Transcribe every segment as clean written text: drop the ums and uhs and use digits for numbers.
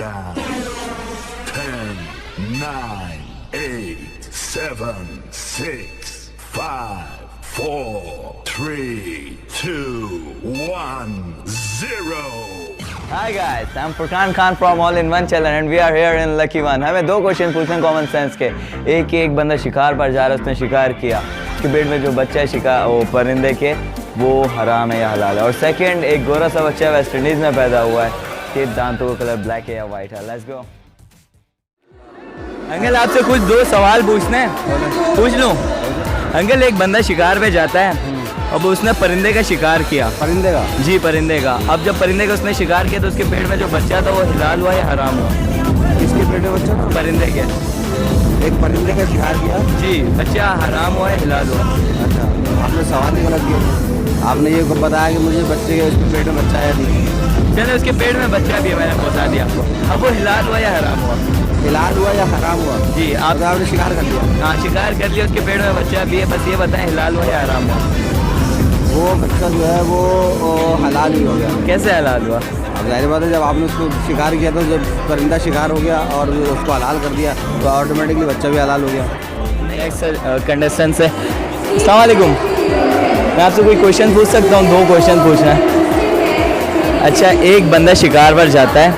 Down. 10, 9, 8, 7, 6, 5, 4, 3, 2, 1, 0. Hi guys, I'm Furqan Khan from All in One Channel and we are here in Lucky One. हमें दो question पूछने common sense के। एक बंदा शिकार पर जा रहा है, उसने शिकार किया, उसके पेट में जो बच्चा है शिकार वो परिंदे के, वो हराम है या हलाल है। और सेकंड, एक गोरा सा बच्चा वेस्ट इंडीज में पैदा हुआ है, इसके दांतों का कलर ब्लैक है या वाइट है। Let's go. अंकल आपसे कुछ दो सवाल पूछने हैं, पूछ लूँ? अंकल एक बंदा शिकार पे जाता है, अब उसने परिंदे का शिकार किया। परिंदे का? जी परिंदे का। अब जब परिंदे का उसने शिकार किया तो उसके पेट में जो बच्चा था वो हिलाल हुआ या हराम हुआ? किसके पेट में बच्चा था? परिंदे के। एक परिंदे का शिकार किया? जी, बच्चा हराम हुआ या हिलाल हुआ? अच्छा, आपने सवाल ही गलत किया। आपने ये बताया कि मुझे बच्चे के उसके पेट में बच्चा है नहीं। चले उसके पेट में बच्चा भी है, मैंने बता दिया आपको। अब वो हिलाल हुआ या हराम हुआ? हिलाल हुआ या हराम हुआ? जी आपने शिकार कर लिया? हाँ शिकार कर लिया, उसके पेट में बच्चा भी है, बस ये बताएं हिलाल हुआ या हराम हुआ? वो बच्चा जो है वो हलाल ही हो गया। कैसे हलाल हुआ? अब जाहिर बात है, जब आपने उसको शिकार किया तो जब परिंदा शिकार हो गया और उसको हलाल कर दिया तो ऑटोमेटिकली बच्चा भी हलाल हो गया। नेक्स्ट कंटेस्टेंट से। अस्सलाम वालेकुम, मैं आपसे कोई क्वेश्चन पूछ सकता हूँ? दो क्वेश्चन पूछना है। अच्छा, एक बंदा शिकार पर जाता है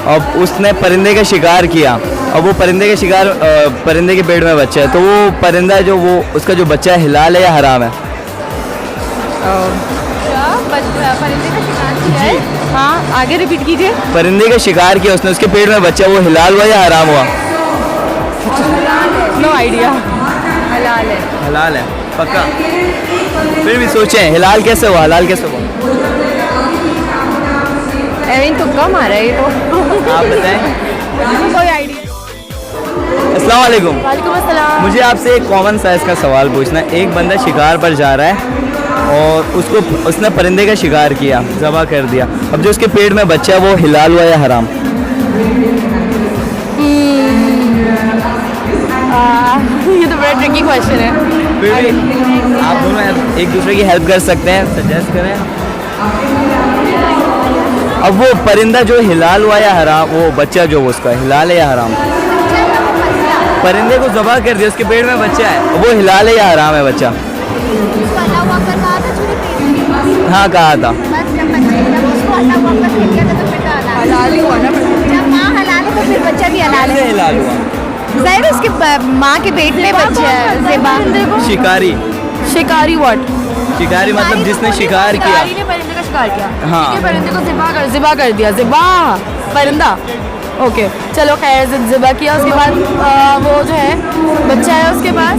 और उसने परिंदे का शिकार किया, अब वो परिंदे का शिकार परिंदे के पेट में बच्चा है, तो वो परिंदा जो वो उसका जो बच्चा है हिलाल है या हराम है? परिंदे का शिकार किया है? हाँ, आगे रिपीट कीजिए। परिंदे का शिकार किया उसने, उसके पेट में बच्चा, वो हिलाल हुआ या हराम हुआ? No idea. हलाल है। हलाल है पक्का? फिर भी सोचें, हिलाल कैसे हुआ, हलाल कैसे हुआ? एविन तुक्का मारा है ये तो। आप बताएं। कोई आइडिया। अस्सलाम वालेकुम। वालेकुम अस्सलाम। मुझे आपसे एक कॉमन साइज का सवाल पूछना है। एक बंदा शिकार पर जा रहा है और उसने परिंदे का शिकार किया, ज़बह कर दिया, अब जो उसके पेट में बच्चा है वो हिलाल हुआ या हराम? ये तो बड़ा ट्रिकी क्वेश्चन है। फिर भी आप दोनों एक दूसरे की हेल्प कर सकते हैं, सजेस्ट करें। अब वो परिंदा जो हिलाल हुआ या हराम, वो बच्चा जो उसका हिलाल है या हराम? परिंदे को ज़बह कर दिया, उसके पेट में बच्चा है, वो हिलाल है या हराम है बच्चा? हाँ कहा था। हलाल ही हुआ ना? जब माँ हलाल है तो फिर बच्चा भी हलाल है। हिलाल हुआ ज़ाहिर उसके माँ के पेट में बच्चा है। ज़िबा। शिकारी। शिकारी व्हाट? शिकारी मतलब जिसने शिकार किया। शिकारी ने परिंदे का शिकार किया। हाँ। ठीक है, परिंदे को ज़िबा कर दिया। ज़िबा परिंदा। ओके चलो खैर, ज़िबा किया, उसके बाद वो जो है बच्चा है उसके पास,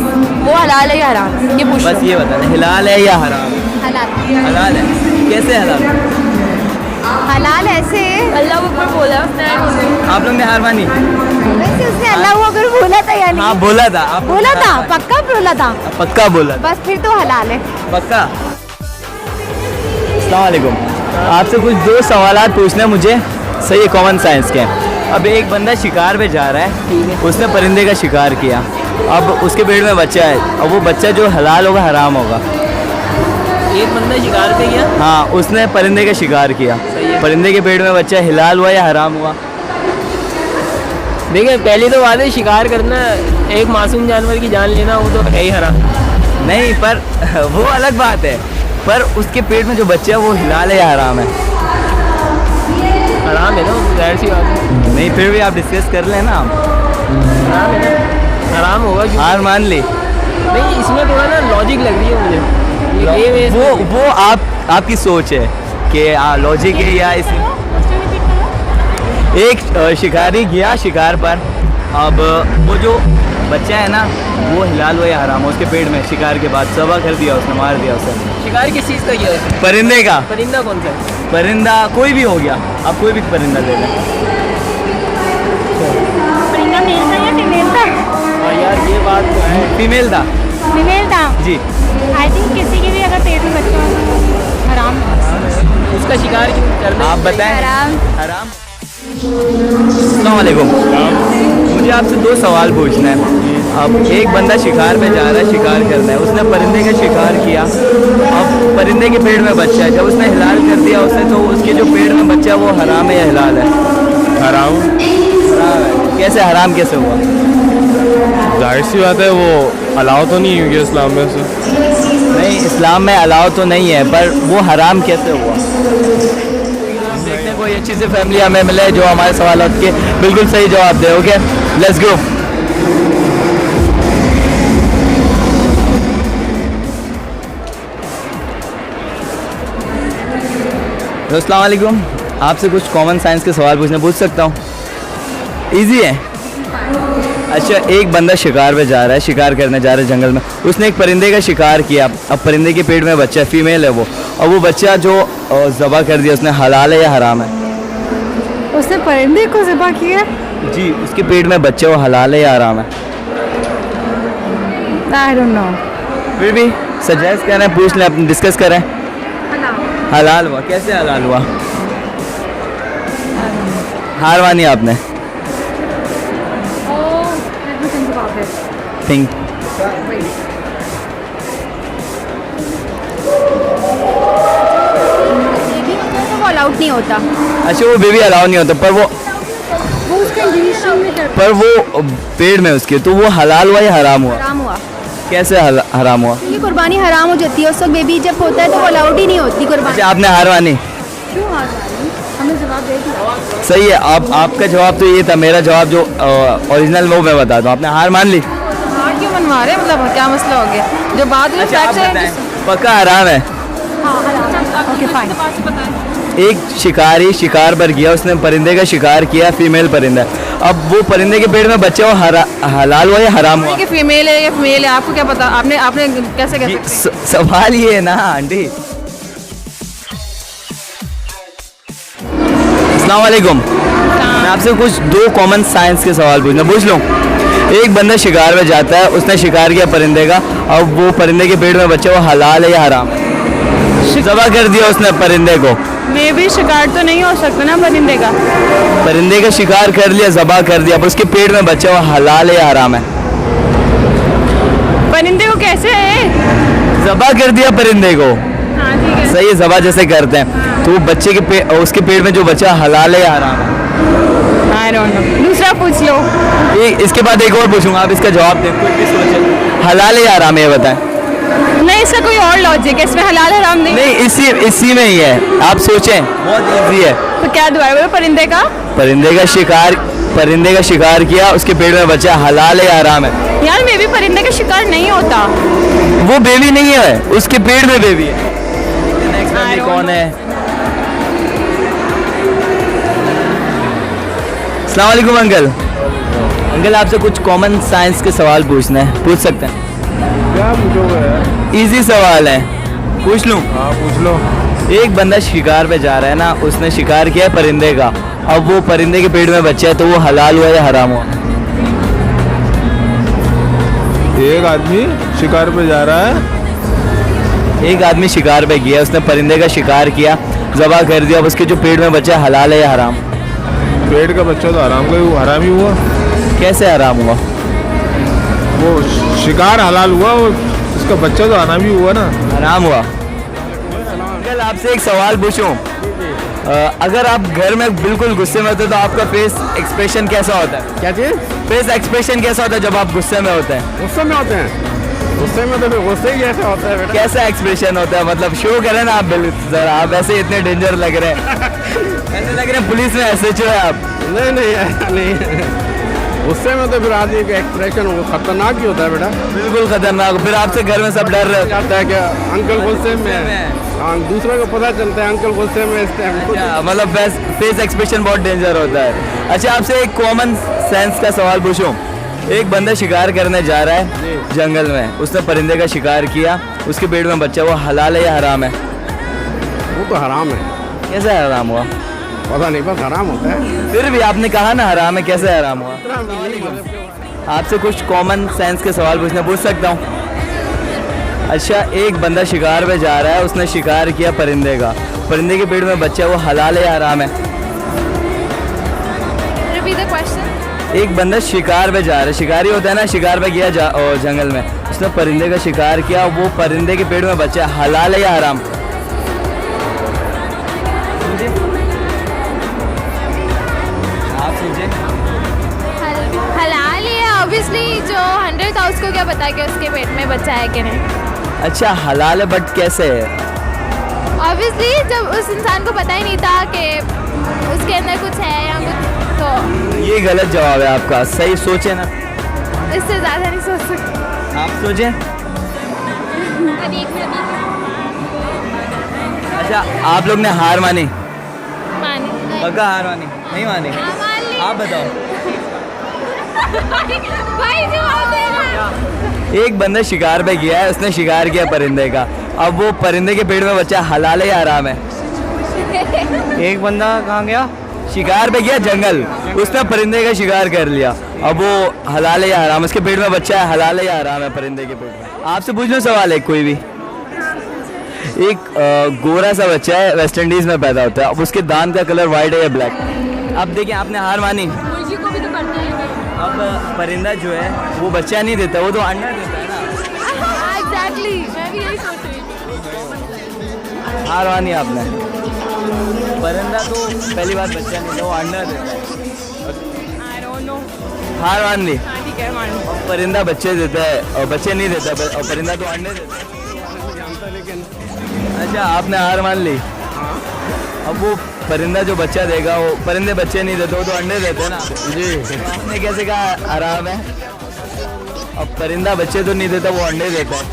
वो हलाल है या हराम? ये पूछ। बस ये बताना, हिलाल है या हराम? हलाल। हलाल है। कैसे हलाल? हलाल ऐसे अल्लाह ऊपर बोला उसने। आप लोग ने हार मानी? वैसे उसने अल्लाह अगर बोला था या नहीं? हाँ बोला था। आप बोला था, पक्का बोला था? पक्का बोला था। बस फिर तो हलाल है। पक्का। अस्सलाम वालेकुम, आपसे कुछ दो सवाल पूछने हैं मुझे, सही कॉमन साइंस के। अब एक बंदा शिकार पे जा रहा है, उसने परिंदे का शिकार किया, अब उसके पेट में बच्चा है, अब वो बच्चा जो हलाल होगा हराम होगा? एक बंदा शिकार पे गया? हाँ, उसने परिंदे का शिकार किया, परिंदे के पेट में बच्चा हिलाल हुआ या हराम हुआ? देखिए पहली तो बात है, शिकार करना, एक मासूम जानवर की जान लेना, वो तो है ही हराम। नहीं, पर वो अलग बात है, पर उसके पेट में जो बच्चा है वो हिलाल है या हराम है? हराम है ना, जाहिर सी बात है। नहीं, फिर भी आप डिस्कस कर लें ना। हराम है ना, हराम होगा क्यों? हार मान ली? नहीं, इसमें थोड़ा ना लॉजिक लग रही है मुझे। वो आपकी सोच है कि लॉजिक है या इस। एक शिकारी गया शिकार पर, अब वो जो बच्चा है ना वो हिलाल हुआ या हराम हो? उसके पेट में शिकार के बाद ज़बह कर दिया उसने, मार दिया उसे। शिकार किस चीज़ का किया है? परिंदे का। परिंदा कौन सा है? परिंदा कोई भी हो गया, आप कोई भी परिंदा ले लें। परिंदा मेल था या फीमेल था? हाँ यार ये बात तो है। फीमेल था। फीमेल था जी। आई थिंक किसी के भी अगर पेट में बच्चा हो तो हराम। उसका शिकार क्यों करना? आप बताएं। हराम। हराम। अस्सलाम वालेकुम, मुझे आपसे दो सवाल पूछना है। अब एक बंदा शिकार पे जा रहा है, शिकार करना है, उसने परिंदे का शिकार किया, अब परिंदे के पेट में बच्चा है, जब उसने हिलाल कर दिया उसे, तो उसके जो पेट में बच्चा है वो हराम है या हिलाल है? हराम। कैसे हराम कैसे हुआ? जाहिर सी बात है, वो अलाउ तो नहीं हुई इस्लाम में से। नहीं, इस्लाम में अलाउ तो नहीं है, पर वो हराम कैसे हुआ? देखते हैं कोई अच्छी सी फैमिली हमें मिले जो हमारे सवालों के बिल्कुल सही जवाब दे। Okay, let's go. अस्सलाम वालेकुम, आपसे कुछ कॉमन साइंस के सवाल पूछ सकता हूँ? इजी है। अच्छा, एक बंदा शिकार पे जा रहा है, शिकार करने जा रहा है जंगल में। उसने एक परिंदे का शिकार किया। अब परिंदे के पेट में बच्चा है, फीमेल है वो, और वो बच्चा जो ज़बह कर दिया उसने, हलाल है या हराम है? उसने परिंदे को ज़बह किया? जी, उसके पेट में बच्चा, वो हलाल है या हराम है? I don't know. फिर भी सजेस्ट करें, पूछ लें, अपने डिस्कस करें। हलाल हुआ। कैसे हलाल हुआ? हार मानी आपने? थिंक। वो अलाउड नहीं होता। अच्छा, वो बेबी अलाउ नहीं होता, पर वो उसका इंजेक्शन में करता पर वो पेड़ में उसके, तो वो हलाल हुआ या हराम हुआ? हराम हुआ। कैसे हराम हुआ? ये कुर्बानी हराम हो जाती है, उस वक्त बेबी जब होता है तो वो अलाउड ही नहीं होती कुर्बानी। अच्छा, आपने हार मानी? क्यों हार मानी? हमें जवाब दे दिया। सही है। आपका जवाब तो ये था, मेरा जवाब जो ओरिजिनल वो मैं बताता हूँ। आपने हार मान ली? हार क्यों मनवा रहे हैं? मतलब क्या मसला हो गया? जो बाद में अच्छा, आप फैक्ट बताएं, है। पक्का हराम है? Okay fine. एक शिकारी शिकार पर गया, उसने परिंदे का शिकार किया, फीमेल परिंदा। अब वो परिंदे के पेट में बच्चा, वो हलाल हुआ या हराम हुआ? कि फीमेल है या फीमेल है, आपको क्या पता? आपने कैसे कह सकते हैं? सवाल ये है ना आंटी। अस्सलाम वालेकुम, मैं आपसे कुछ दो कॉमन साइंस के सवाल पूछ लूँ? एक बंदा शिकार में जाता है, उसने शिकार किया परिंदे का, अब वो परिंदे के पेट में बच्चा, वो हलाल है या हराम? ज़बह कर दिया उसने परिंदे को। मे भी शिकार तो नहीं हो सकता ना परिंदे का। परिंदे का शिकार कर लिया, ज़बह कर दिया, अब उसके पेट में बच्चा, वो हलाल है या हराम है? परिंदे को कैसे है? ज़बह कर दिया परिंदे को। हाँ ठीक है। सही है, ज़बह जैसे करते हैं, तो वो बच्चे के उसके पेट में जो बच्चा, हलाल है या हराम है? I don't know। दूसरा पूछ लो। इसके बाद एक और पूछूंगा, आप इसका जवाब दें। कुछ भी सोचें, हलाल है या हराम है ये बताएं। नहीं, इसका कोई और लॉजिक है, इसमें हलाल हराम नहीं। नहीं, इसी में ही है, आप सोचें, बहुत इजी है। तो क्या दुआ है परिंदे का? परिंदे का शिकार किया, उसके पेट में बच्चा, हलाल है या हराम है? यार मे भी परिंदे का शिकार नहीं होता। वो बेबी नहीं है, उसके पेट में बेबी है। नेक्स्ट फैमिली कौन है? अस्सलाम वालेकुम अंकल, आपसे कुछ कॉमन साइंस के सवाल पूछने हैं, पूछ सकते हैं? क्या पूछोगे यार? इजी सवाल है, पूछ लूँ? हाँ पूछ लो। एक बंदा शिकार पे जा रहा है ना, उसने शिकार किया है परिंदे का, अब वो परिंदे के पेट में बच्चा है, तो वो हलाल हुआ या हराम हुआ? एक आदमी शिकार पे जा रहा है। एक आदमी शिकार पे गया, उसने परिंदे का शिकार किया, ज़बह कर दिया, अब उसके जो पेट में बच्चा है, हलाल है या हराम? पेट का बच्चा तो हराम ही हुआ। कैसे हराम हुआ? वो शिकार हलाल हुआ, वो उसका बच्चा तो हराम ही हुआ ना। हराम हुआ। अंकल, आपसे एक सवाल पूछूं? अगर आप घर में बिल्कुल गुस्से में होते तो आपका फेस एक्सप्रेशन कैसा होता है? क्या चीज़? फेस एक्सप्रेशन कैसा होता है जब आप गुस्से में होते हैं? गुस्से में होते हैं? गुस्से में तो फिर गुस्से ही ऐसा होता है बेटा। कैसा एक्सप्रेशन होता है? मतलब शो करें ना आप, बिल्कुल जरा, आप ऐसे इतने डेंजर लग रहे हैं। ऐसे लग रहे हैं पुलिस में SHO है आप। नहीं ऐसा नहीं है। गुस्से में तो फिर आदमी का एक्सप्रेशन वो खतरनाक ही होता है बेटा। बिल्कुल खतरनाक। फिर आपसे घर में सब डर रहे जाता है क्या अंकल गुस्से में है? हाँ, दूसरे को पता चलता है अंकल गुस्से में इस टाइम। अच्छा, मतलब फेस एक्सप्रेशन बहुत डेंजर होता है। अच्छा, आपसे एक कॉमन सेंस का सवाल पूछूं? एक बंदा शिकार करने जा रहा है जंगल में, उसने परिंदे का शिकार किया, उसके पेट में बच्चा, वो हलाल है या हराम है? वो तो हराम है। कैसे हराम हुआ? पता नहीं, बस हराम होता है। फिर भी आपने कहा ना हराम है, कैसे हराम हुआ? आपसे कुछ कॉमन सेंस के सवाल पूछ सकता हूँ? अच्छा, एक बंदा शिकार पे जा रहा है, उसने शिकार किया परिंदे का, परिंदे के पेट में बच्चा, वो हलाल है या हराम है? Repeat the question। एक बंदा शिकार पे जा रहा है, शिकारी होता है ना, शिकार पे गया जंगल में, उसने परिंदे का शिकार किया, वो परिंदे के पेट में बच्चा, हलाल है या हराम? हलाल ऑब्वियसली जो 100 था उसको क्या पता कि उसके पेट में बच्चा है कि नहीं। अच्छा हलाल है बट कैसे है? ऑब्वियसली जब उस इंसान को पता ही नहीं था कि उसके अंदर कुछ है या कुछ, तो ये गलत जवाब है आपका, सही सोचे ना। इससे ज़्यादा नहीं सोच सकते। आप सोचें। अच्छा आप लोग ने हार मानी? मानी। पक्का हार मानी? नहीं मानी? मान ली। आप बताओ। भाई जवाब देना। एक बंदा शिकार पे गया है, उसने शिकार किया परिंदे का। अब वो परिंदे के पेट में बच्चा हलाल है या हराम है? एक बंदा कहाँ गया? शिकार पे गया जंगल, उसने परिंदे का शिकार कर लिया। अब वो हलाल है या हराम? उसके पेट में बच्चा है, हलाल है या हराम है परिंदे के पेट में? आपसे पूछ लो सवाल है कोई भी। एक गोरा सा बच्चा है, वेस्ट इंडीज में पैदा होता है। अब उसके दांत का कलर वाइट है या ब्लैक? अब देखिए आपने हार मानी। मुर्गी को भी तो करते हैं। अब परिंदा जो है वो बच्चा नहीं देता, वो तो अंडा देता है ना। एग्जैक्टली, मैं भी यही सोच रही थी। हार मानी आपने। परिंदा तो पहली बात बच्चा नहीं देता, वो अंडा देता है। I don't know. हार मान ली। ठीक है, मान लो। परिंदा बच्चे देता है और बच्चे नहीं देता, और परिंदा तो अंडे देता है। अच्छा आपने हार मान ली। अब वो परिंदा जो बच्चा देगा, वो परिंदे बच्चे नहीं देते, वो तो अंडे देते हैं ना जी। आपने कैसे कहा आराम है? अब परिंदा बच्चे तो नहीं देता, वो अंडे देता है।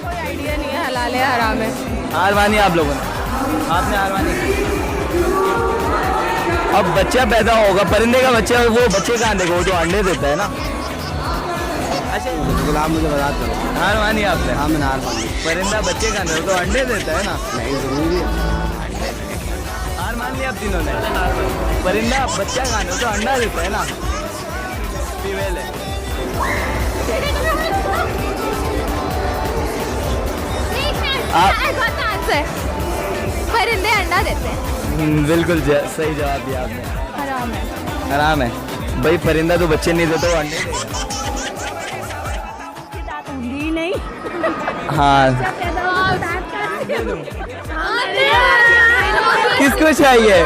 कोई आइडिया नहीं है हलाल है हराम है। हार मानी आप लोगों ने? आपने हार मानी। अब बच्चा पैदा होगा, परिंदे का बच्चा, वो बच्चे कहाँ देगा, वो तो अंडे देता है ना। अच्छा बिल्कुल आप मुझे बता दो। हार मानी आपने? हाँ मैंने हार मानी। परिंदा बच्चे कहाँ देता है, वो तो अंडे देता है ना। नहीं ज़रूरी है। हार मान लिया आप तीनों ने? परिंदा बच्चा कहाँ देता है, तो अंडा देता है ना। फीमेल है। परिंदे अंडा देते हैं। बिल्कुल सही जवाब दिया आपने। हराम है। हराम है भाई, परिंदा तो बच्चे नहीं देता, वो अंडे देता। नहीं। हाँ किसको चाहिए?